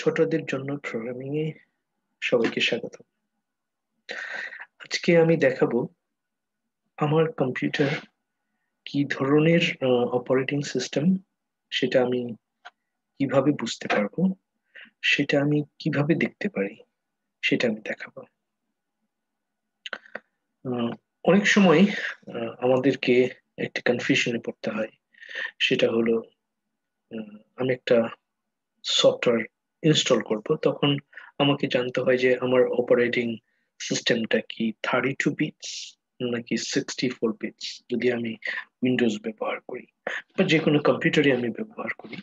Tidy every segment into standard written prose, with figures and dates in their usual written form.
ছোটদের জন্য প্রোগ্রামিং এ সবাইকে স্বাগত। আজকে আমি দেখাবো আমার কম্পিউটার কি ধরনের অপারেটিং সিস্টেম, সেটা আমি কিভাবে বুঝতে পারবো, সেটা আমি কিভাবে দেখতে পারি, সেটা আমি দেখাবো। আহ, অনেক সময় আমাদেরকে একটা কনফিউশনে পড়তে হয়। সেটা হলো আমি একটা সফটওয়্যার ইনস্টল করব, তখন আমাকে জানতে হয় যে আমার অপারেটিং সিস্টেমটা কি 32 বিটস নাকি 64 বিটস। যদি আমি উইন্ডোজ ব্যবহার করি বা যে কোনো কম্পিউটারে আমি ব্যবহার করি,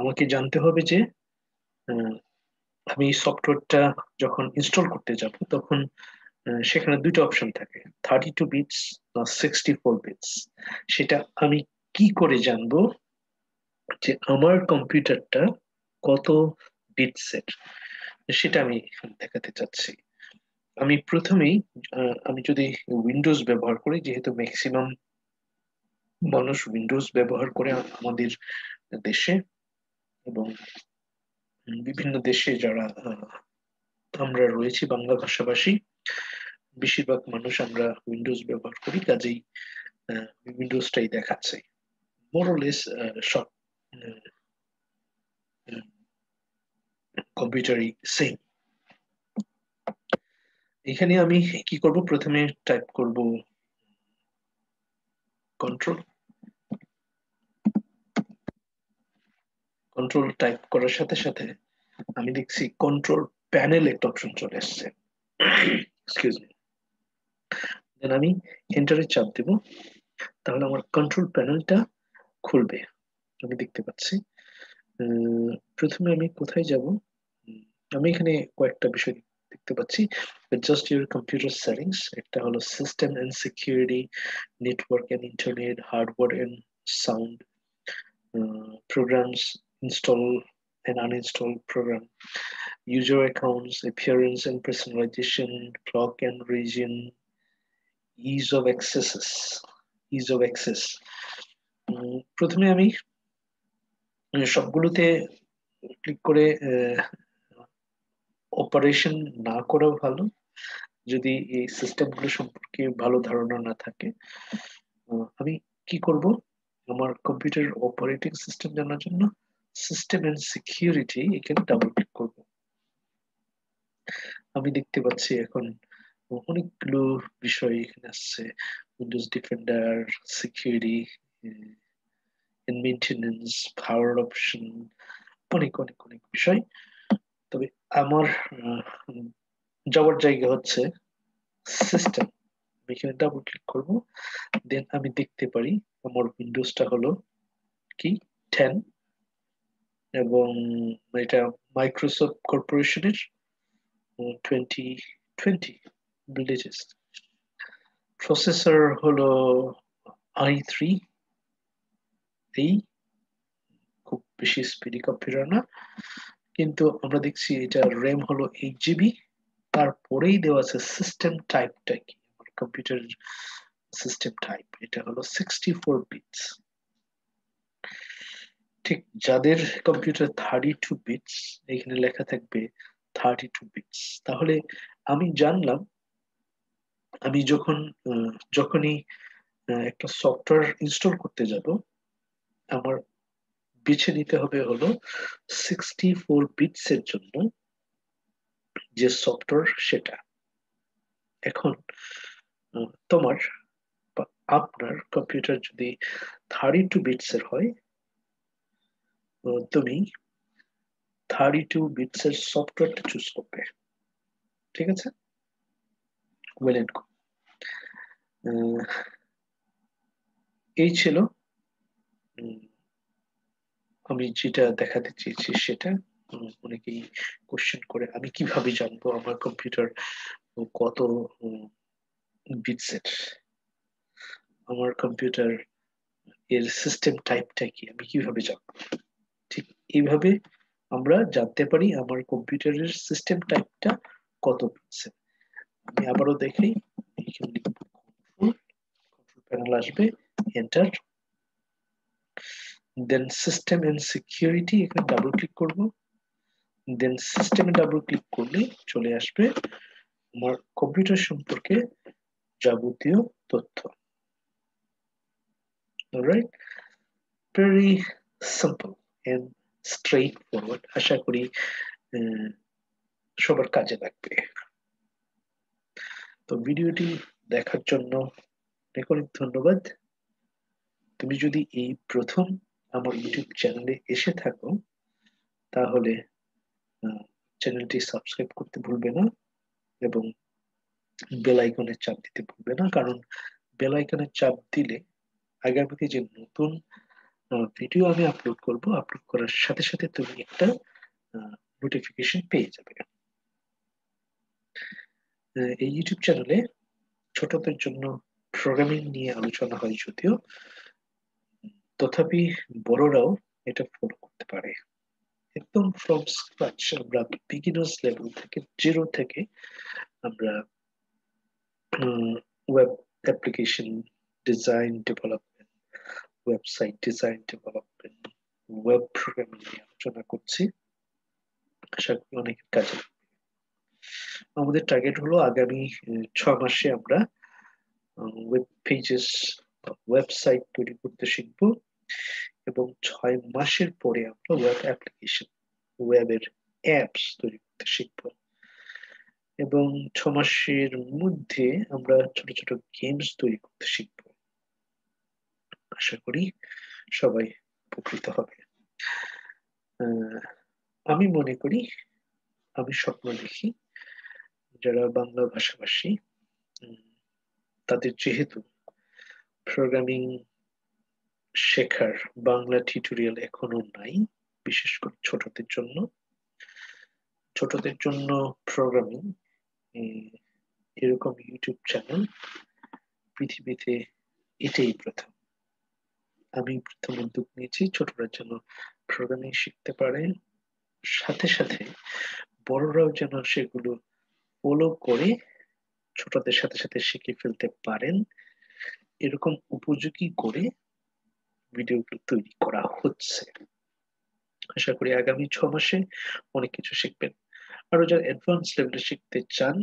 আমাকে জানতে হবে যে আহ, আমি এই সফটওয়্যারটা যখন ইনস্টল করতে যাব তখন সেখানে দুটো অপশন থাকে, 32 বিটস বা 64 বিটস। সেটা আমি কি করে জানবো যে আমার কম্পিউটারটা কত বিটসের, সেটা আমি দেখাতে চাচ্ছি। আমি প্রথমেই আমি যদি উইন্ডোজ ব্যবহার করি, যেহেতু ম্যাক্সিমাম মানুষ উইন্ডোজ ব্যবহার করে আমাদের দেশে, এবং বিভিন্ন দেশে যারা আমরা রয়েছি বাংলা ভাষাভাষী, বেশিরভাগ মানুষ আমরা উইন্ডোজ ব্যবহার করি, কাজেই উইন্ডোজটাই দেখাচ্ছে মোরলেস সব কম্পিউটারই সেম। এখানে আমি কি করব, প্রথমে টাইপ করব কন্ট্রোল। কন্ট্রোল টাইপ করার সাথে সাথে আমি দেখছি কন্ট্রোল প্যানেল একটা অপশন চলে আসছে। Excuse me. দেন আমি এন্টারে চাপ দেব, তাহলে আমার কন্ট্রোল প্যানেলটা খুলবে। আমি দেখতে পাচ্ছি প্রথমে আমি কোথায় যাব। উম, আমি এখানে কয়েকটা বিষয় দেখতে পাচ্ছি। জাস্ট ইউর কম্পিউটার সেটিংস, একটা হলো system and security, network and internet, hardware and sound, programs, install and uninstall program, user accounts, appearance and personalization, clock and region, ease of accesses, ease of access. প্রথমে আমি সবগুলোতে click করে operation না করাও ভালো, যদি এই সিস্টেমগুলো সম্পর্কে ভালো ধারণা না থাকে। আমি কি করব, আমার কম্পিউটার অপারেটিং সিস্টেম জানার জন্য সিস্টেম এন্ড সিকিউরিটি এখানে ডাবল ক্লিক করব। আমি দেখতে পাচ্ছি এখন অনেকগুলো বিষয় এখানে আসছে, উইন্ডোজ ডিফেন্ডার, সিকিউরিটি, মেনটেনেন্স, পাওয়ার অপশন, অনেক অনেক অনেক বিষয়। তবে আমার যাওয়ার জায়গা হচ্ছে সিস্টেম। আমি এখানে ডাবল ক্লিক করব, দেন আমি দেখতে পারি আমার উইন্ডোজটা হলো কি 10, এবং এটা মাইক্রোসফট কর্পোরেশনের 2020 বিল্ডেজেস। প্রসেসর হলো i3, এই খুব বেশি স্পিডি কম্পিউটার না, কিন্তু আমরা দেখছি এটা র্যাম হলো 8 জিবি। তারপরেই দেওয়া আছে সিস্টেম টাইপটা কি, কম্পিউটার সিস্টেম টাইপ এটা হলো 64 বিটস। ঠিক যাদের কম্পিউটার 32 বিটস, এখানে লেখা থাকবে 32 বিটস। তাহলে আমি জানলাম আমি যখনই একটা সফটওয়্যার ইনস্টল করতে যাব, আমার বেছে নিতে হবে হলো 64 বিটস এর জন্য যে সফটওয়্যার সেটা। এখন তোমার বা আপনার কম্পিউটার যদি 32 বিটস এর হয়, তুমি 32 বিটস এর সফটওয়্যারটা চুজ করবে। ঠিক আছে, ওয়েল এন্ড গুড। এই ছিল উম, আমি যেটা দেখাতে চেয়েছি সেটা। অনেকেই কোশ্চেন করে আমি কিভাবে জানবো আমার কম্পিউটার কত বিটসের, আমার কম্পিউটার এর সিস্টেম টাইপটা কি আমি কিভাবে জানবো। ঠিক এইভাবে আমরা জানতে পারি আমার কম্পিউটারের সিস্টেম টাইপটা কত বিটসের। আমি আবারও দেখাই, এখানে লিখব কন্ট্রোল, কন্ট্রোল প্যানেল আসবে, enter, then system and security এখানে ডাবল ক্লিক করব, দেন সিস্টেমে ডাবল ক্লিক করলে চলে আসবে আমার কম্পিউটার সম্পর্কে যাবতীয় তথ্য। All right, very simple and straightforward. আশা করি সবার কাজে লাগবে। তো ভিডিওটি দেখার জন্য অনেক অনেক ধন্যবাদ। তুমি যদি এই প্রথম আমার ইউটিউব চ্যানেলে এসে থাকো তাহলে চ্যানেলটি সাবস্ক্রাইব করতে ভুলবে না এবং বেল আইকনে চাপ দিতে ভুলবে না, কারণ বেল আইকনে চাপ দিলে আগামীতে যে নতুন ভিডিও আমি আপলোড করব, আপলোড করার সাথে সাথে তুমি একটা নোটিফিকেশন পেয়ে যাবে। এই ইউটিউব চ্যানেলে ছোটদের জন্য প্রোগ্রামিং নিয়ে আলোচনা হয় যদিও, তথাপি বড়রাও এটা ফলো করতে পারে। একদম ফ্রম স্ক্র্যাচ আমরা বিগিনার্স লেভেল থেকে, জিরো থেকে আমরা web application design development, website design development, web programming নিয়ে আলোচনা করছি। আশা করি অনেকের কাজে লাগবে। আমাদের টার্গেট হলো আগামী 6 মাসে আমরা ওয়েব পেজেস, ওয়েবসাইট তৈরি করতে শিখবো এবং 6 মাসের পরে আমরা ওয়েব অ্যাপ্লিকেশন, ওয়েবের অ্যাপস তৈরি করতে শিখবো এবং 6 মাসের মধ্যে আমরা ছোট ছোট গেমস তৈরি করতে শিখবো। আশা করি সবাই উপকৃত হবে। আমি মনে করি, আমি স্বপ্ন দেখি যারা বাংলা ভাষাভাষী তাদের যেহেতু প্রোগ্রামিং শেখার বাংলা টিউটোরিয়াল এখনো নাই, বিশেষ করে ছোটদের জন্য প্রোগ্রামিং এরকম ইউটিউব চ্যানেল পৃথিবীতে এটাই প্রথম। আমি প্রথম উদ্যোগ নিয়েছি ছোটরা যেন প্রোগ্রামিং শিখতে পারে, সাথে সাথে বড়রাও যেন সেগুলো ফলো করে ছোটদের সাথে সাথে শিখে ফেলতে পারেন, এরকম উপযোগী করে ভিডিওগুলো তৈরি করা হচ্ছে। আশা করি আগামী 6 মাসে অনেক কিছু শিখবেন। আরো যারা অ্যাডভান্স লেভেলে শিখতে চান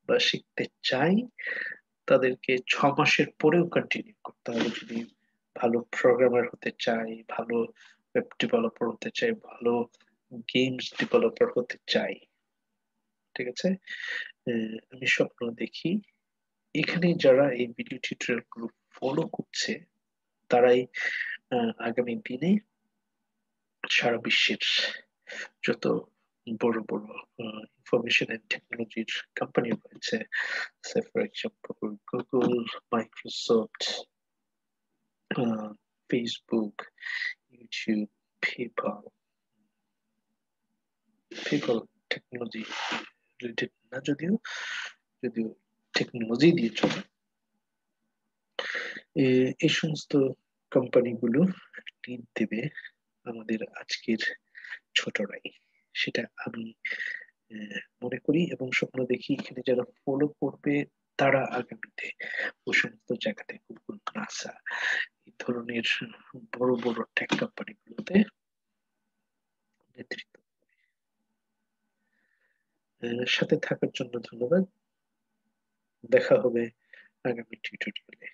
বা শিখতে চাই তাদেরকে 6 মাসের পরেও কন্টিনিউ করতে হবে। যদি ভালো প্রোগ্রামার হতে চাই, ভালো ওয়েব ডেভেলপার হতে চাই, ভালো গেমস ডেভেলপার হতে চাই, ঠিক আছে? আমি স্বপ্ন দেখি এখানে যারা এই ভিডিও টিউটোরিয়াল গুলো ফলো করছে তারাই আগামী দিনে সারা বিশ্বের যত বড় বড় ইনফরমেশন এন্ড টেকনোলজির কোম্পানি রয়েছে, for example Google, Microsoft, Facebook, YouTube, PayPal, PayPal technology related না, যদিও যদিও টেকনোলজি দিয়ে চলে, এই সমস্ত কোম্পানিগুলো লিড দেবে আমাদের আজকের ছোটরাই। সেটা আমি মনে করি এবং স্বপ্ন দেখি এখানে যারা ফলো করবে তারা আগামীতে ওই সমস্ত জায়গাতে, গুগল, নাসা, এই ধরনের বড় বড় টেক কোম্পানিগুলোতে নেতৃত্ব। সাথে থাকার জন্য ধন্যবাদ। দেখা হবে আগামী টিউটোরিয়ালে।